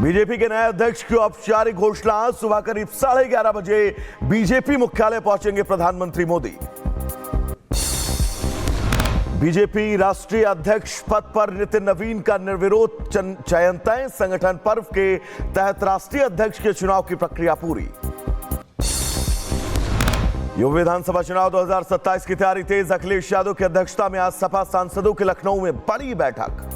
BJP के नए अध्यक्ष की औपचारिक घोषणा। सुबह करीब 11:30 बजे बीजेपी मुख्यालय पहुंचेंगे प्रधानमंत्री मोदी। बीजेपी राष्ट्रीय अध्यक्ष पद पर नितिन नवीन का निर्विरोध चयन तय। संगठन पर्व के तहत राष्ट्रीय अध्यक्ष के चुनाव की प्रक्रिया पूरी। युवा विधानसभा चुनाव 2027 की तैयारी तेज। अखिलेश यादव की अध्यक्षता में आज सपा सांसदों की लखनऊ में बड़ी बैठक।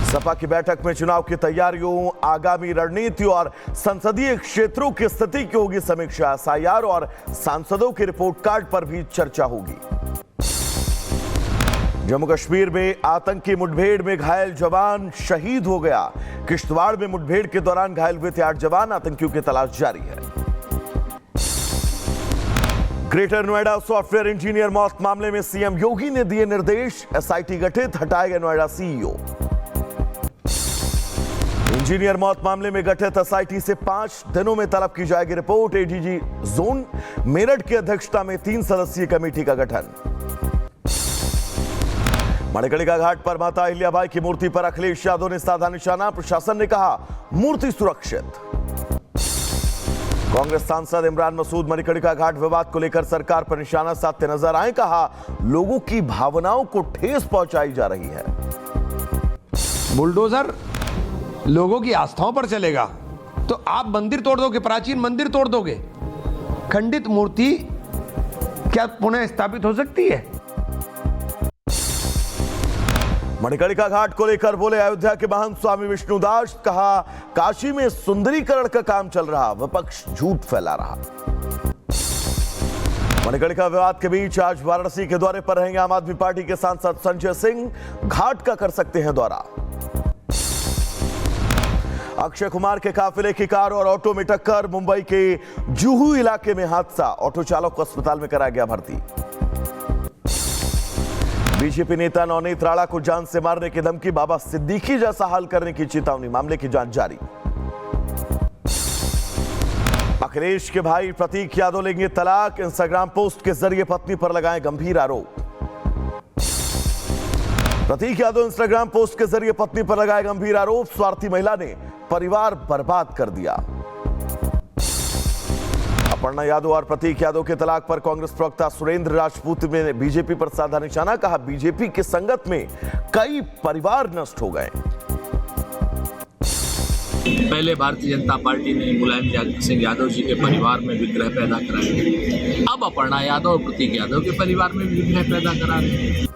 सपा की बैठक में चुनाव की तैयारियों, आगामी रणनीति और संसदीय क्षेत्रों की स्थिति की होगी समीक्षा। एसआईआर और सांसदों के रिपोर्ट कार्ड पर भी चर्चा होगी। जम्मू कश्मीर में आतंकी मुठभेड़ में घायल जवान शहीद हो गया। किश्तवाड़ में मुठभेड़ के दौरान घायल हुए थे 8 जवान। आतंकियों की तलाश जारी है। ग्रेटर नोएडा सॉफ्टवेयर इंजीनियर मौत मामले में सीएम योगी ने दिए निर्देश। एसआईटी गठित, हटाए गए नोएडा सीईओ। इंजीनियर मौत मामले में गठित एसआईटी से 5 दिनों में तलब की जाएगी रिपोर्ट। एडीजी जोन मेरठ की अध्यक्षता में 3 सदस्यीय कमेटी का गठन। मणिकर्णिका घाट पर माता अहिल्याबाई की मूर्ति पर अखिलेश यादव ने साधा निशाना। प्रशासन ने कहा मूर्ति सुरक्षित। कांग्रेस सांसद इमरान मसूद मणिकर्णिका घाट विवाद को लेकर सरकार पर निशाना साधते नजर आए। कहा लोगों की भावनाओं को ठेस पहुंचाई जा रही है। बुलडोजर लोगों की आस्थाओं पर चलेगा तो आप मंदिर तोड़ दोगे, प्राचीन मंदिर तोड़ दोगे। खंडित मूर्ति क्या पुनः स्थापित हो सकती है? मणिकर्णिका घाट को लेकर बोले अयोध्या के महंत स्वामी विष्णुदास। कहा काशी में सुंदरीकरण का काम चल रहा, विपक्ष झूठ फैला रहा। मणिकर्णिका विवाद के बीच आज वाराणसी के दौरे पर रहेंगे आम आदमी पार्टी के सांसद संजय सिंह। घाट का कर सकते हैं दौरा। अक्षय कुमार के काफिले की कार और ऑटो में टक्कर। मुंबई के जुहू इलाके में हादसा। ऑटो चालक को अस्पताल में कराया गया भर्ती। बीजेपी नेता नवनीत राणा को जान से मारने की धमकी, बाबा सिद्दीकी जैसा हाल करने की चेतावनी। मामले की जांच जारी। अखिलेश के भाई प्रतीक यादव लेंगे तलाक। इंस्टाग्राम पोस्ट के जरिए पत्नी पर लगाए गंभीर आरोप। प्रतीक यादव इंस्टाग्राम पोस्ट के जरिए पत्नी पर लगाए गंभीर आरोप। स्वार्थी महिला ने परिवार बर्बाद कर दिया। अपर्णा यादव और प्रतीक यादव के तलाक पर कांग्रेस प्रवक्ता सुरेंद्र राजपूत ने बीजेपी पर साधा निशाना। कहा बीजेपी की संगत में कई परिवार नष्ट हो गए। पहले भारतीय जनता पार्टी ने मुलायम सिंह यादव जी के परिवार में विग्रह पैदा कराया, अब अपर्णा यादव और प्रतीक यादव के परिवार में विग्रह पैदा करा रहे।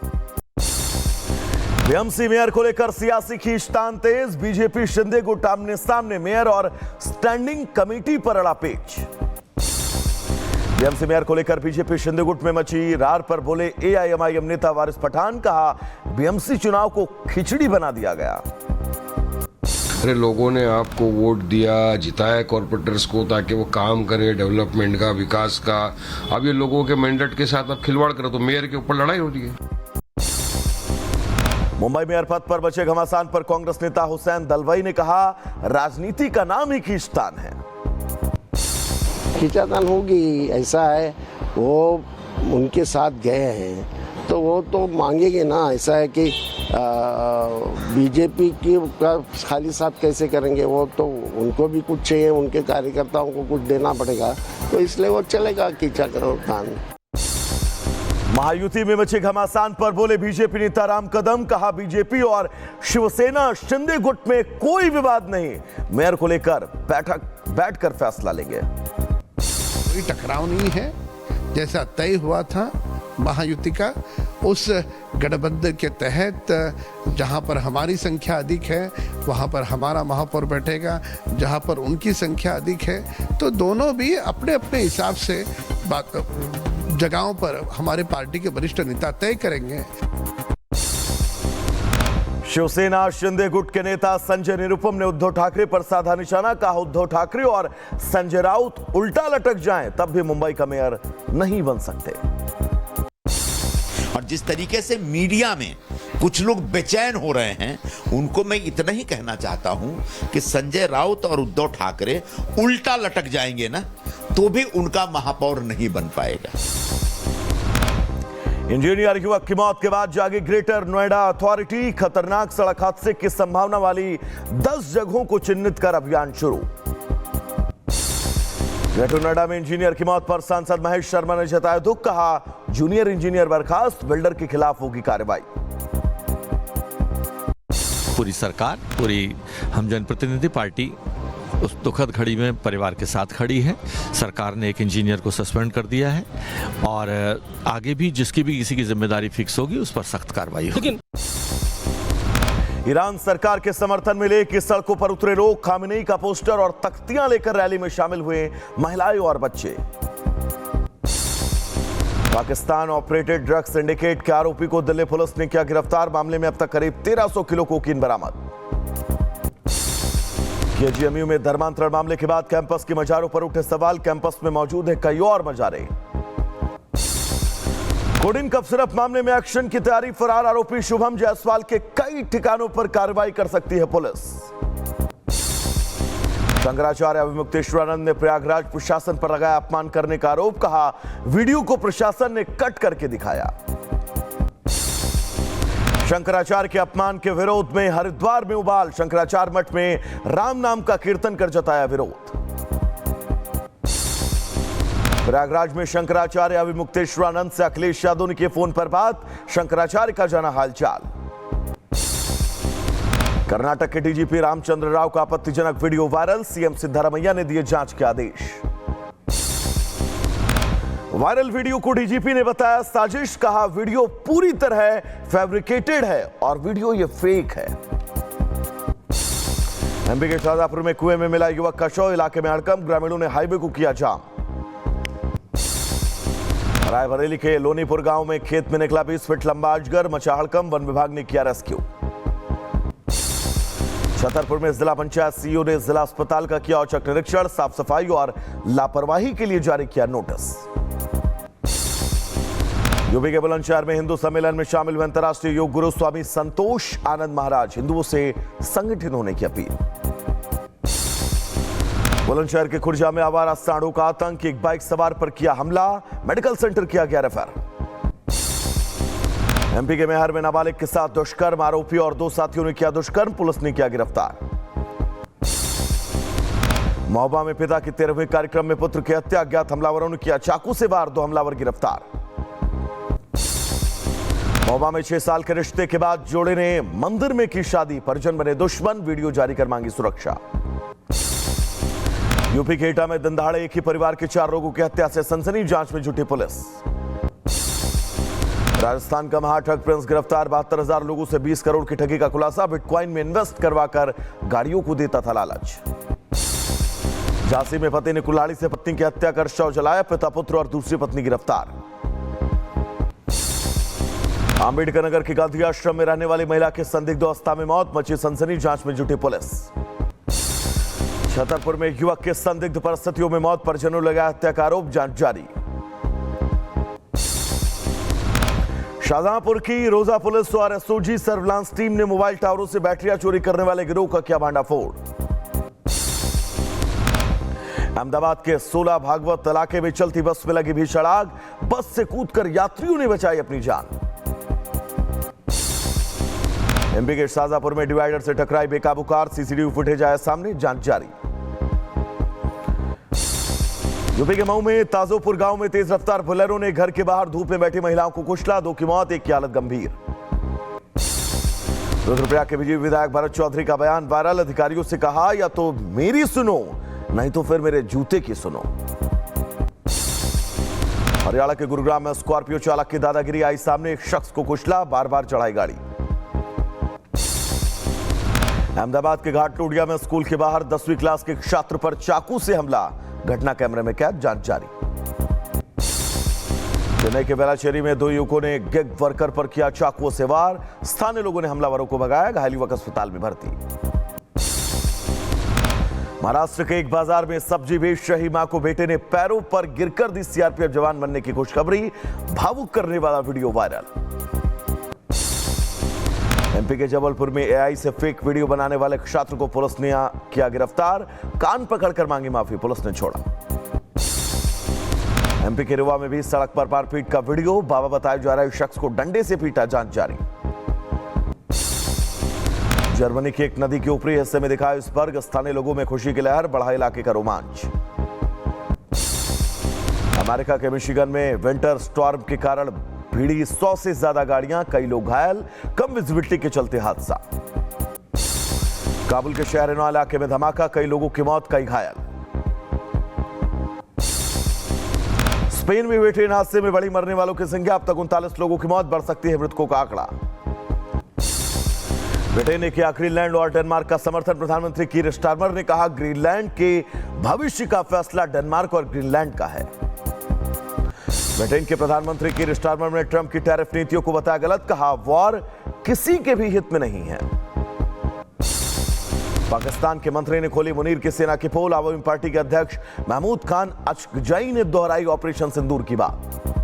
बीएमसी मेयर को लेकर सियासी खींचतान तेज। बीजेपी शिंदे गुट आमने सामने, मेयर और स्टैंडिंग कमेटी पर अड़ा पेच। बीएमसी मेयर को लेकर बीजेपी शिंदे गुट में मची रार पर बोले एआईएमआईएम नेता वारिस पठान। कहा बीएमसी चुनाव को खिचड़ी बना दिया गया। अरे लोगों ने आपको वोट दिया, जिताया कॉर्पोरेटर्स को ताकि वो काम करे डेवलपमेंट का, विकास का। अब ये लोगों के मैंडेट के साथ अब खिलवाड़ करो तो मेयर के ऊपर लड़ाई हो रही है। मुंबई मेयर पद पर बचे घमासान पर कांग्रेस नेता हुसैन दलवाई ने कहा राजनीति का नाम ही खींचतान है। खींचातान होगी, ऐसा है। वो उनके साथ गए हैं तो वो तो मांगेंगे ना। ऐसा है कि बीजेपी की का खाली साथ कैसे करेंगे? वो तो उनको भी कुछ चाहिए, उनके कार्यकर्ताओं को कुछ देना पड़ेगा, तो इसलिए वो चलेगा खींचातान। महायुति में मचे घमासान पर बोले बीजेपी नेता राम कदम। कहा बीजेपी और शिवसेना शिंदे गुट में कोई विवाद नहीं, मेयर को लेकर बैठकर फैसला लेंगे। कोई टकराव नहीं है। जैसा तय हुआ था महायुति का, उस गठबंधन के तहत जहां पर हमारी संख्या अधिक है वहां पर हमारा महापौर बैठेगा, जहां पर उनकी संख्या अधिक है तो दोनों भी अपने अपने हिसाब से जगहों पर हमारे पार्टी के वरिष्ठ नेता तय करेंगे। शिवसेना शिंदे गुट के नेता संजय निरुपम ने उद्धव ठाकरे पर साधा निशाना। कहा उद्धव ठाकरे और संजय राउत उल्टा लटक जाएं तब भी मुंबई का मेयर नहीं बन सकते। और जिस तरीके से मीडिया में कुछ लोग बेचैन हो रहे हैं, उनको मैं इतना ही कहना चाहता हूं कि संजय राउत और उद्धव ठाकरे उल्टा लटक जाएंगे ना तो भी उनका महापौर नहीं बन पाएगा। इंजीनियर युवक की मौत के बाद जागी ग्रेटर नोएडा अथॉरिटी। खतरनाक सड़क हादसे की संभावना वाली 10 जगहों को चिन्हित कर अभियान शुरू। ग्रेटर नोएडा में इंजीनियर की मौत पर सांसद महेश शर्मा ने जताया दुख। कहा जूनियर इंजीनियर बर्खास्त, बिल्डर के खिलाफ होगी कार्रवाई। पूरी सरकार, पूरी हम जनप्रतिनिधि पार्टी उस दुखद घड़ी में परिवार के साथ खड़ी है। सरकार ने एक इंजीनियर को सस्पेंड कर दिया है और आगे भी जिसकी भी किसी की जिम्मेदारी फिक्स होगी उस पर सख्त कार्रवाई होगी। ईरान सरकार के समर्थन में लेकर सड़कों पर उतरे लोग, खामेनेई का पोस्टर और तख्तियां लेकर रैली में शामिल हुए महिलाएं और बच्चे। पाकिस्तान ऑपरेटेड ड्रग्स सिंडिकेट के आरोपी को दिल्ली पुलिस ने किया गिरफ्तार। मामले में अब तक करीब 1300 किलो कोकीन बरामद। केजीएमयू में धर्मांतरण मामले के बाद कैंपस की मजारों पर उठे सवाल। कैंपस में मौजूद है कई और मजारे। कोडिन कफ सिरप मामले में एक्शन की तैयारी। फरार आरोपी शुभम जायसवाल के कई ठिकानों पर कार्रवाई कर सकती है पुलिस। शंकराचार्य अभिमुक्तेश्वरानंद ने प्रयागराज प्रशासन पर लगाया अपमान करने का आरोप। कहा वीडियो को प्रशासन ने कट करके दिखाया। शंकराचार्य के अपमान के विरोध में हरिद्वार में उबाल। शंकराचार्य मठ में राम नाम का कीर्तन कर जताया विरोध। प्रयागराज में शंकराचार्य अभिमुक्तेश्वरानंद से अखिलेश यादव ने किए फोन पर बात। शंकराचार्य का जाना हालचाल। कर्नाटक के डीजीपी रामचंद्र राव का आपत्तिजनक वीडियो वायरल। सीएम सिद्धारमैया ने दिए जांच के आदेश। वायरल वीडियो को डीजीपी ने बताया साजिश। कहा वीडियो पूरी तरह फैब्रिकेटेड है और वीडियो ये फेक है। एमपी के शाहजहांपुर में कुएं में मिला युवक का शव। इलाके में हड़कंप, ग्रामीणों ने हाईवे को किया जाम। रायबरेली के लोनीपुर गांव में खेत में निकला 20 फीट लंबा अजगर, मचा हड़कंप, वन विभाग ने किया रेस्क्यू। छतरपुर में जिला पंचायत सीईओ ने जिला अस्पताल का किया औचक निरीक्षण। साफ सफाई और लापरवाही के लिए जारी किया नोटिस। यूपी के बुलंदशहर में हिंदू सम्मेलन में शामिल हुए अंतर्राष्ट्रीय योग गुरु स्वामी संतोष आनंद महाराज। हिंदुओं से संगठित होने की अपील। बुलंदशहर के खुर्जा में आवारा सांडों का आतंक। एक बाइक सवार पर किया हमला। मेडिकल सेंटर किया गया रेफर। एमपी के मेहर में नाबालिग के साथ दुष्कर्म। आरोपी और 2 साथियों ने किया दुष्कर्म। पुलिस ने किया गिरफ्तार। महोबा में पिता के 13वें कार्यक्रम में पुत्र की हत्या। अज्ञात हमलावरों ने किया चाकू से वार। 2 हमलावर गिरफ्तार। महोबा में 6 साल के रिश्ते के बाद जोड़े ने मंदिर में की शादी। परिजन बने दुश्मन। वीडियो जारी कर मांगी सुरक्षा। यूपी के एटा में दिन दहाड़े एक ही परिवार के 4 लोगों की हत्या से सनसनी। जांच में जुटी पुलिस। राजस्थान का महाठग प्रिंस गिरफ्तार। 72,000 लोगों से 20 करोड़ की ठगी का खुलासा। बिटकॉइन में इन्वेस्ट करवाकर गाड़ियों को देता था लालच। झांसी में पति ने कुल्हाड़ी से पत्नी की हत्या कर शव जलाया। पिता, पुत्र और दूसरी पत्नी गिरफ्तार। अंबेडकर नगर के गांधी आश्रम में रहने वाली महिला के संदिग्ध अवस्था में मौत। मची सनसनी। जांच में जुटी पुलिस। छतरपुर में युवक के संदिग्ध परिस्थितियों में मौत। परिजनों ने लगाया हत्या का आरोप। जांच जारी। शाहजहांपुर की रोजा पुलिस और एसओजी सर्विलांस टीम ने मोबाइल टावरों से बैटरियां चोरी करने वाले गिरोह का किया भांडाफोड़। अहमदाबाद के 16 भागवत इलाके में चलती बस में लगी भीषण आग। बस से कूदकर यात्रियों ने बचाई अपनी जान। एमपी के शाहजहांपुर में डिवाइडर से टकराई बेकाबू कार। सीसीटीवी फुटेज आया सामने। जांच जारी। यूपी के मऊ में ताजोपुर गांव में तेज रफ्तार बोलेरो ने घर के बाहर धूप में बैठी महिलाओं को कुचला। 2 की मौत, 1 की हालत गंभीर। रुद्रप्रयाग के बीजेपी विधायक भरत चौधरी का बयान वायरल। अधिकारियों से कहा या तो मेरी सुनो नहीं तो फिर मेरे जूते की सुनो। हरियाणा के गुरुग्राम में स्कॉर्पियो चालक की दादागिरी आई सामने। एक शख्स को कुचला, बार-बार चढ़ाई गाड़ी। अहमदाबाद के घाट टोडिया में स्कूल के बाहर 10वीं क्लास के छात्र पर चाकू से हमला। घटना कैमरे में कैद। जांच जारी। चेन्नई के वेलाचेरी में 2 युवकों ने गिग वर्कर पर किया चाकुओं से वार। स्थानीय लोगों ने हमलावरों को भगाया। घायल युवक अस्पताल में भर्ती। महाराष्ट्र के एक बाजार में सब्जी बेच रही मां को बेटे ने पैरों पर गिरकर दी सीआरपीएफ जवान बनने की खुशखबरी। भावुक करने वाला वीडियो वायरल। एमपी के जबलपुर में एआई से फेक वीडियो बनाने वाले छात्र को पुलिस ने किया गिरफ्तार। कान पकड़कर मांगी माफी। पुलिस ने छोड़ा। एमपी के रेवा में भी सड़क पर मारपीट का वीडियो, बाबा बताया जा रहा है शख्स को डंडे से पीटा, जांच जारी। जर्मनी की एक नदी के ऊपरी हिस्से में दिखा आइसबर्ग, स्थानीय लोगों में खुशी की लहर, बढ़ा इलाके का रोमांच। अमेरिका के मिशिगन में विंटर स्टॉर्म के कारण भीड़ी 100 से ज्यादा गाड़ियां, कई लोग घायल, कम विजिबिलिटी के चलते हादसा। काबुल के शहर इना इलाके में धमाका, कई लोगों की मौत, कई घायल। स्पेन में हुए ट्रेन हादसे में बढ़ी मरने वालों की संख्या, अब तक 39 लोगों की मौत, बढ़ सकती है मृतकों का आंकड़ा। ब्रिटेन ने किया ग्रीनलैंड और डेनमार्क का समर्थन, प्रधानमंत्री कीर स्टारमर ने कहा ग्रीनलैंड के भविष्य का फैसला डेनमार्क और ग्रीनलैंड का है। ब्रिटेन के प्रधानमंत्री कीर स्टारमर ने ट्रंप की टैरिफ नीतियों को बताया गलत, कहा वॉर किसी के भी हित में नहीं है। पाकिस्तान के मंत्री ने खोली मुनीर की सेना की पोल, आवामी पार्टी के अध्यक्ष महमूद खान अचकजई ने दोहराई ऑपरेशन सिंदूर की बात।